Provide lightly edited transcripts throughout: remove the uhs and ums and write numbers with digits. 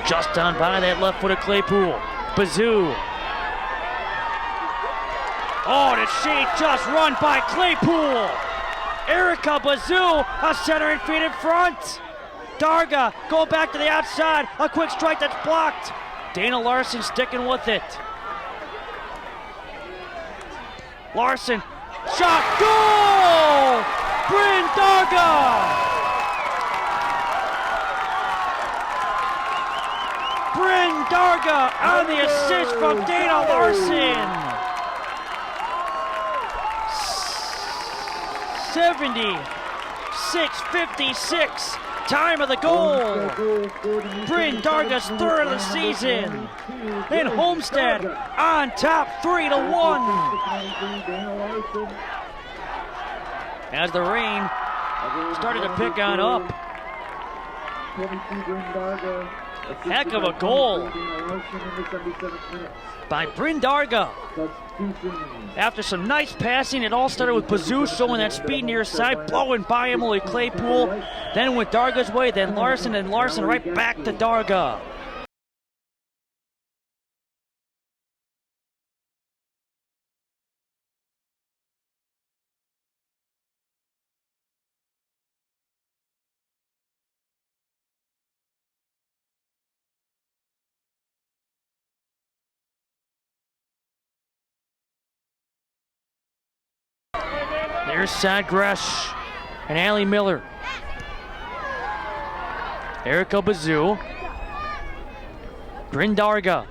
Just on by that left-footed Claypool. Bazoo. Oh, did she just run by Claypool? Erica Bazoo, a center and feet in front. Darga going back to the outside. A quick strike that's blocked. Dana Larson sticking with it. Larson, shot, goal! Brynn Darga! Brynn Darga on the assist from Dana Larson. 76-56, time of the goal. Brynn Darga's third of the season. And Homestead on top 3-1. As the rain started to pick on up. Heck of a goal by Brynn Darga. After some nice passing, it all started with Bazoo showing that speed near side, blowing by Emily Claypool. Then went Darga's way, then Larson, and Larson right back to Darga. There's Sad Gresh and Allie Miller. Erica Bazoo. Brynn Darga.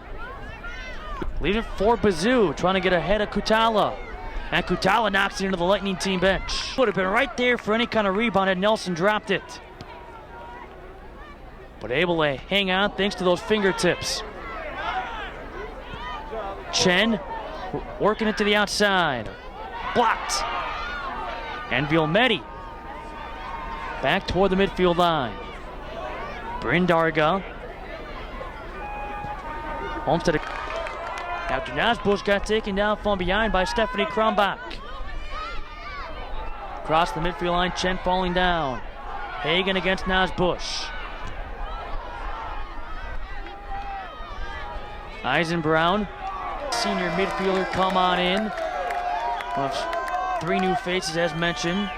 Leaving for Bazoo, trying to get ahead of Kutala. And Kutala knocks it into the Lightning team bench. Would have been right there for any kind of rebound had Nelson dropped it. But able to hang on thanks to those fingertips. Chen working it to the outside. Blocked. And Vilmetti back toward the midfield line. Brynn Darga. Homestead after Nasbush got taken down from behind by Stephanie Krumbach. Across the midfield line, Chen falling down. Hagen against Nasbush. Eisenbrown, senior midfielder, come on in. Three new faces as mentioned.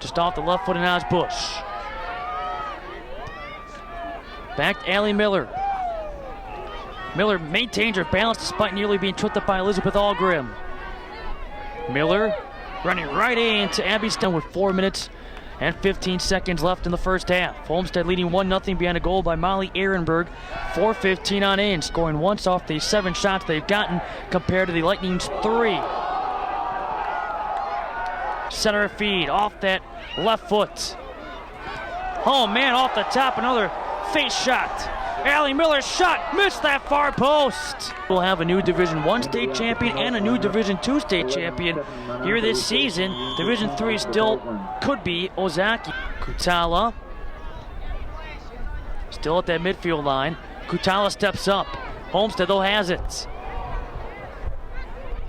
Just off the left foot of Nasbush. Back to Allie Miller. Miller maintains her balance despite nearly being tripped up by Elizabeth Algrim. Miller running right into Abby Stone with 4 minutes and 15 seconds left in the first half. Homestead leading 1-0 behind a goal by Molly Ehrenberg. 4:15 on in, scoring once off the 7 shots they've gotten compared to the Lightning's 3. Center feed off that left foot. Oh man, off the top, another face shot. Allie Miller's shot missed that far post. We'll have a new Division I state champion and a new Division II state champion here this season. Division III still could be Ozaki. Kutala still at that midfield line. Kutala steps up. Homestead though has it.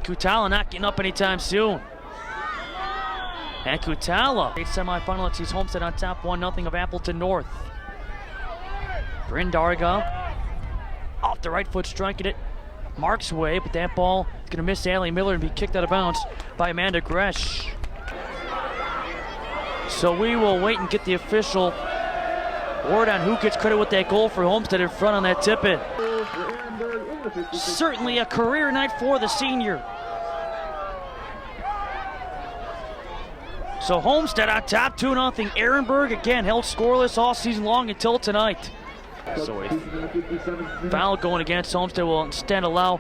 Kutala not getting up anytime soon. And Kutala, state semifinal, it sees Homestead on top 1-0 of Appleton North. Brynn Darga off the right foot, striking it Mark's way, but that ball is going to miss Allie Miller and be kicked out of bounds by Amanda Gresh. So we will wait and get the official word on who gets credit with that goal for Homestead in front on that tip-in. Certainly a career night for the senior. So Homestead on top 2-0. Ehrenberg again held scoreless all season long until tonight. So a foul going against Homestead will instead allow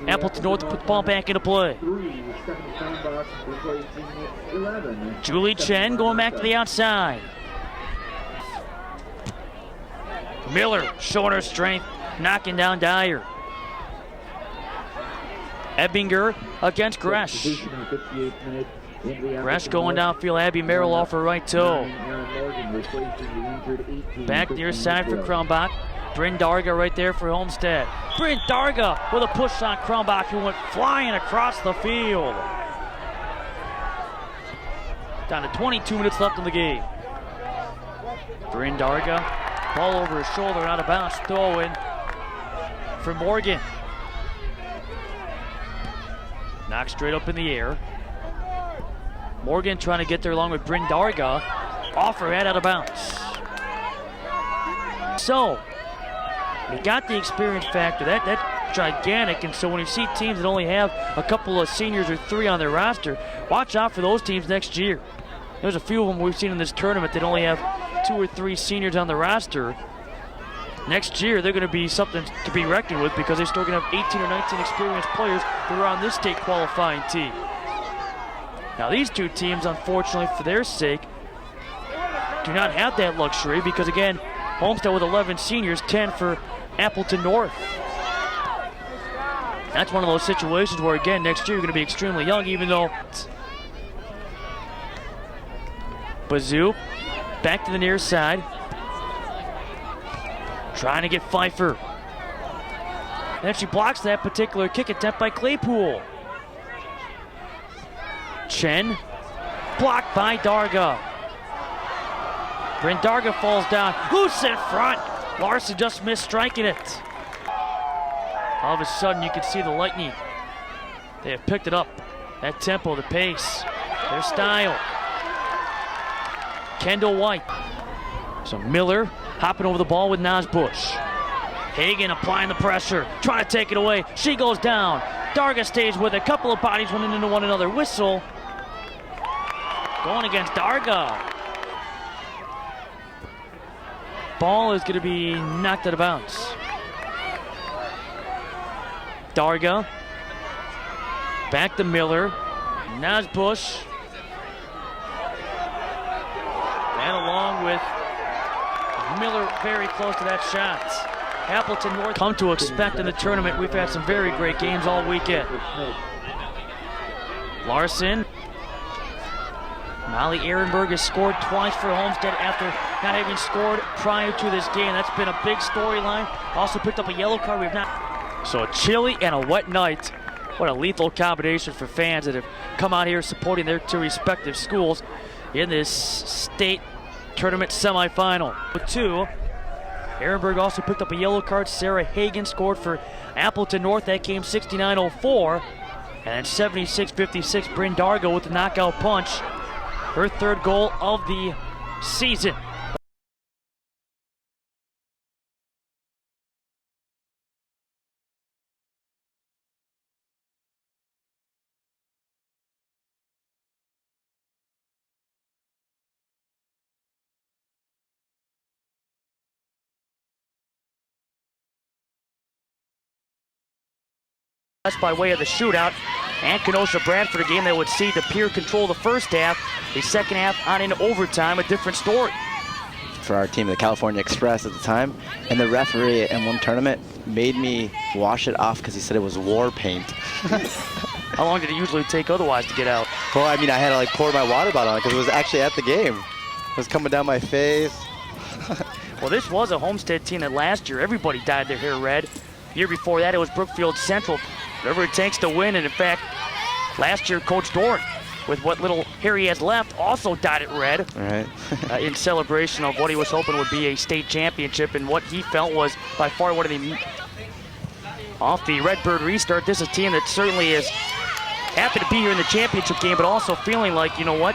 Appleton North to put the ball back into play. Julie Chen going back to the outside. Miller showing her strength, knocking down Dyer. Ebbinger against Gresh. Gresh going downfield, Abby Merrill off her right toe. Back near side for Krumbach. Brynn Darga right there for Homestead. Brynn Darga with a push on Krumbach, who went flying across the field. Down to 22 minutes left in the game. Brynn Darga Ball over his shoulder and out of bounds. Throw in for Morgan. Knocked straight up in the air. Morgan trying to get there along with Brynn Darga. Off her head, out of bounds. So, you got the experience factor. That's gigantic. And so when you see teams that only have a couple of seniors or 3 on their roster, watch out for those teams next year. There's a few of them we've seen in this tournament that only have 2 or 3 seniors on the roster. Next year, they're going to be something to be reckoned with because they're still going to have 18 or 19 experienced players who are on this state qualifying team. Now, these 2 teams, unfortunately, for their sake, do not have that luxury because, again, Homestead with 11 seniors, 10 for Appleton North. That's one of those situations where, again, next year you're going to be extremely young, even though Bazoo back to the near side. Trying to get Pfeiffer. And she blocks that particular kick attempt by Claypool. Chen, blocked by Darga. Brynn Darga falls down, loose in front. Larson just missed striking it. All of a sudden you can see the Lightning. They have picked it up. That tempo, the pace, their style. Kendall White. So Miller hopping over the ball with Nosbush. Hagan applying the pressure, trying to take it away. She goes down. Darga stays with a couple of bodies running into one another. Whistle. Going against Darga. Ball is going to be knocked out of bounds. Darga. Back to Miller. Nosbush. And along with Miller very close to that shot. Appleton North come to expect in the tournament. We've had some very great games all weekend. Larson. Molly Ehrenberg has scored twice for Homestead after not having scored prior to this game. That's been a big storyline. Also picked up a yellow card. We've not. So a chilly and a wet night. What a lethal combination for fans that have come out here supporting their 2 respective schools in this state tournament semifinal. 2. Ehrenberg also picked up a yellow card. Sarah Hagan scored for Appleton North. That came 69-04. And then 76-56, Brynn Darga with the knockout punch. Her 3rd goal of the season. That's by way of the shootout. And Kenosha Bradford, a game that would see the Pier control the first half. The second half on into overtime, a different story. For our team, the California Express at the time, and the referee in one tournament made me wash it off because he said it was war paint. How long did it usually take otherwise to get out? Well, I mean, I had to like pour my water bottle on it because it was actually at the game. It was coming down my face. Well, this was a Homestead team that last year everybody dyed their hair red. The year before that, it was Brookfield Central. Whatever it takes to win, and in fact, last year, Coach Dorn, with what little hair he has left, also dyed it red. Right. In celebration of what he was hoping would be a state championship and what he felt was by far one of the... Off the Redbird restart, this is a team that certainly is happy to be here in the championship game, but also feeling like, you know what,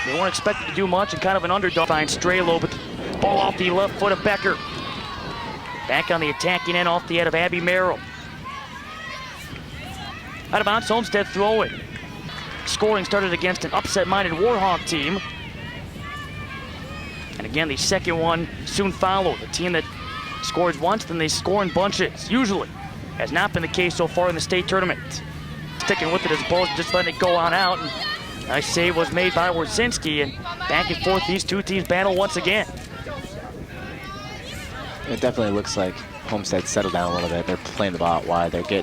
they weren't expected to do much and kind of an underdog. Finds Strelo, but the ball off the left foot of Becker. Back on the attacking end off the head of Abby Merrill. Out of bounds, Homestead throw it. Scoring started against an upset-minded Warhawk team. And again, the second one soon followed. The team that scores once, then they score in bunches. Usually has not been the case so far in the state tournament. Sticking with it as opposed to just letting it go on out. And nice save was made by Warzinski, and back and forth these 2 teams battle once again. It definitely looks like Homestead settled down a little bit. They're playing the ball out wide. They're getting